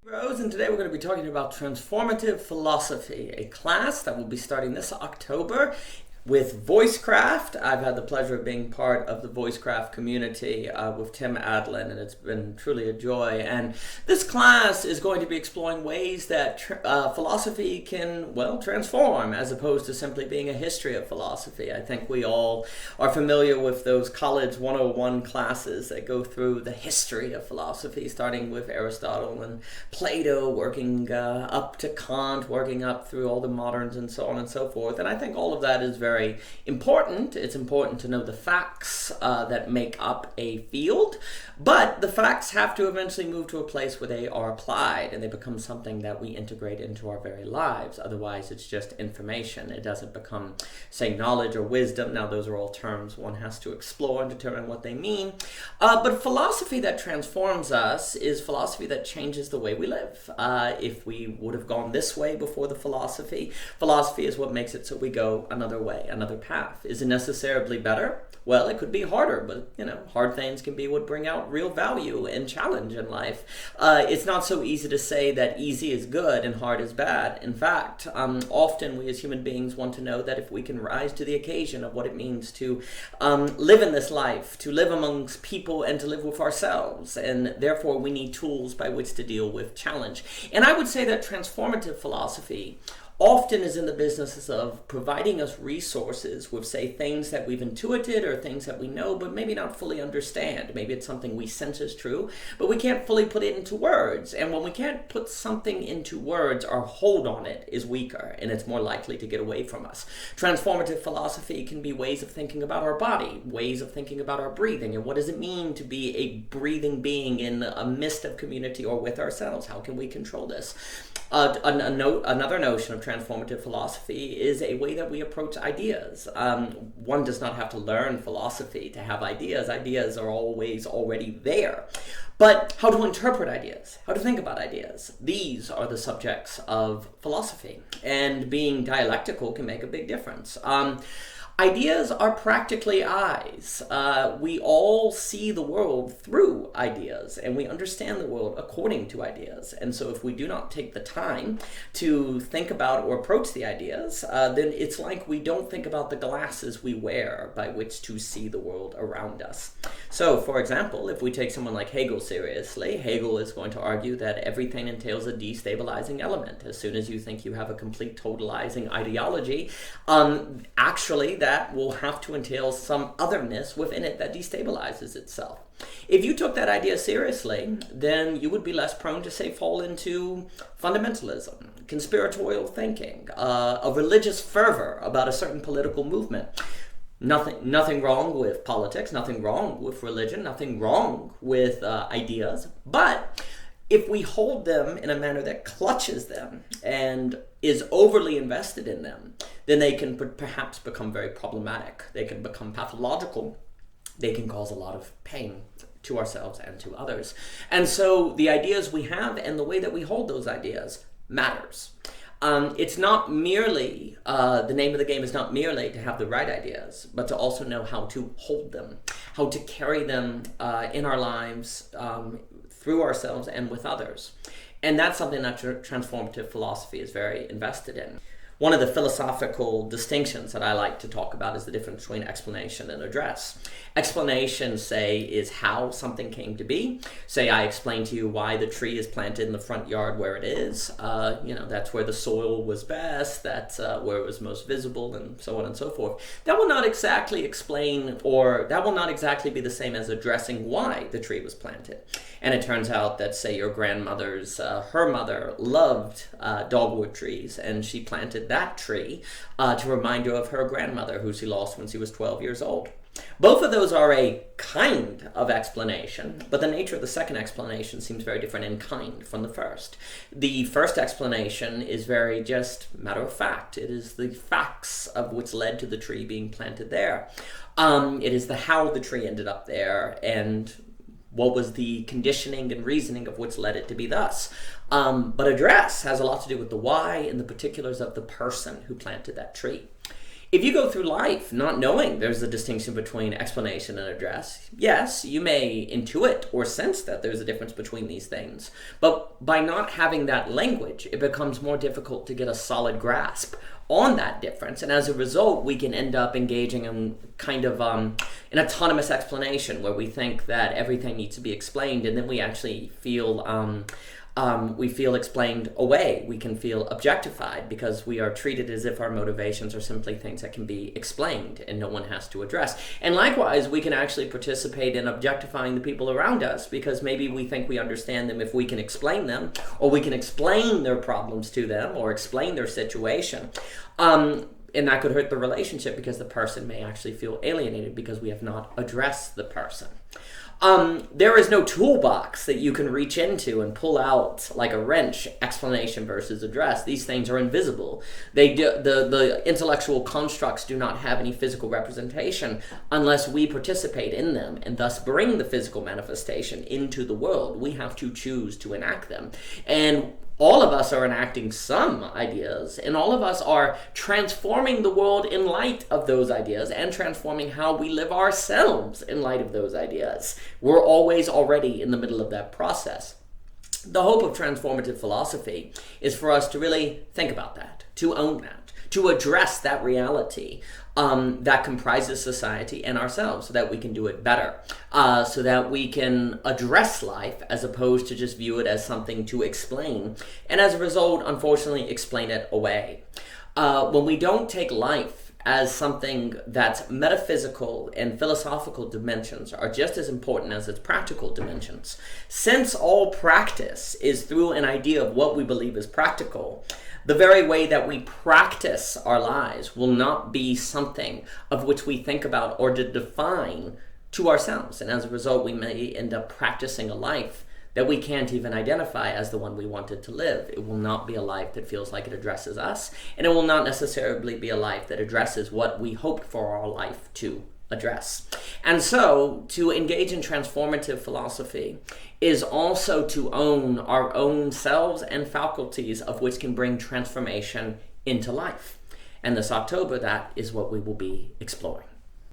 Rose, and today we're going to be talking about Transformative Philosophy, a class that will be starting this October with Voicecraft. I've had the pleasure of being part of the Voicecraft community with Tim Adalin, and it's been truly a joy. And this class is going to be exploring ways that philosophy can, well, transform, as opposed to simply being a history of philosophy. I think we all are familiar with those college 101 classes that go through the history of philosophy, starting with Aristotle and Plato, working up to Kant, working up through all the moderns and so on and so forth. And I think all of that is very important. It's important to know the facts that make up a field, but the facts have to eventually move to a place where they are applied and they become something that we integrate into our very lives. Otherwise, it's just information. It doesn't become, say, knowledge or wisdom. Now, those are all terms one has to explore and determine what they mean. But philosophy that transforms us is philosophy that changes the way we live. If we would have gone this way before the philosophy is what makes it so we go another way, another path. Is it necessarily better? Well, it could be harder, but hard things can be what bring out real value and challenge in life. It's not so easy to say that easy is good and hard is bad. In fact, often we as human beings want to know that if we can rise to the occasion of what it means to live in this life, to live amongst people and to live with ourselves, and therefore we need tools by which to deal with challenge. And I would say that transformative philosophy often is in the business of providing us resources with, say, things that we've intuited or things that we know but maybe not fully understand. Maybe it's something we sense is true, but we can't fully put it into words. And when we can't put something into words, our hold on it is weaker and it's more likely to get away from us. Transformative philosophy can be ways of thinking about our body, ways of thinking about our breathing, and what does it mean to be a breathing being in a midst of community or with ourselves? How can we control this? Another notion of transformative philosophy is a way that we approach ideas. One does not have to learn philosophy to have ideas. Ideas are always already there. But how to interpret ideas, how to think about ideas, these are the subjects of philosophy. And being dialectical can make a big difference. Ideas are practically eyes. We all see the world through ideas, and we understand the world according to ideas. And so if we do not take the time to think about or approach the ideas, then it's like we don't think about the glasses we wear by which to see the world around us. So, for example, if we take someone like Hegel seriously, Hegel is going to argue that everything entails a destabilizing element. As soon as you think you have a complete totalizing ideology, actually that will have to entail some otherness within it that destabilizes itself. If you took that idea seriously, then you would be less prone to, say, fall into fundamentalism, conspiratorial thinking, a religious fervor about a certain political movement. Nothing wrong with politics, nothing wrong with religion, nothing wrong with ideas, but if we hold them in a manner that clutches them and is overly invested in them, then they can perhaps become very problematic. They can become pathological. They can cause a lot of pain to ourselves and to others. And so the ideas we have and the way that we hold those ideas matters. It's not merely, the name of the game is not merely to have the right ideas, but to also know how to hold them, how to carry them in our lives, through ourselves and with others. And that's something that transformative philosophy is very invested in. One of the philosophical distinctions that I like to talk about is the difference between explanation and address. Explanation, say, is how something came to be. Say I explain to you why the tree is planted in the front yard where it is. That's where the soil was best, that's where it was most visible, and so on and so forth. That will not exactly explain, or that will not exactly be the same as addressing why the tree was planted. And it turns out that, say, your grandmother's, her mother loved dogwood trees, and she planted that tree to remind you of her grandmother, who she lost when she was 12 years old. Both of those are a kind of explanation, but the nature of the second explanation seems very different in kind from the first. The first explanation is very just matter of fact. It is the facts of which led to the tree being planted there. It is the how the tree ended up there and what was the conditioning and reasoning of which led it to be thus. But address has a lot to do with the why and the particulars of the person who planted that tree. If you go through life not knowing there's a distinction between explanation and address, yes, you may intuit or sense that there's a difference between these things. But by not having that language, it becomes more difficult to get a solid grasp on that difference. And as a result, we can end up engaging in kind of an autonomous explanation where we think that everything needs to be explained, and then we actually feel explained away. We can feel objectified because we are treated as if our motivations are simply things that can be explained and no one has to address. And likewise, we can actually participate in objectifying the people around us because maybe we think we understand them if we can explain them, or we can explain their problems to them or explain their situation. And that could hurt the relationship because the person may actually feel alienated because we have not addressed the person. There is no toolbox that you can reach into and pull out like a wrench, explanation versus address. These things are invisible. The intellectual constructs do not have any physical representation unless we participate in them and thus bring the physical manifestation into the world. We have to choose to enact them. And all of us are enacting some ideas, and all of us are transforming the world in light of those ideas and transforming how we live ourselves in light of those ideas. We're always already in the middle of that process. The hope of transformative philosophy is for us to really think about that, to own that, to address that reality that comprises society and ourselves so that we can do it better, so that we can address life as opposed to just view it as something to explain, and as a result, unfortunately, explain it away. When we don't take life as something that's metaphysical and philosophical dimensions are just as important as its practical dimensions, since all practice is through an idea of what we believe is practical, the very way that we practice our lives will not be something of which we think about or to define to ourselves. And as a result, we may end up practicing a life that we can't even identify as the one we wanted to live. It will not be a life that feels like it addresses us, and it will not necessarily be a life that addresses what we hoped for our life to address. And so, to engage in transformative philosophy is also to own our own selves and faculties of which can bring transformation into life. And this October, that is what we will be exploring.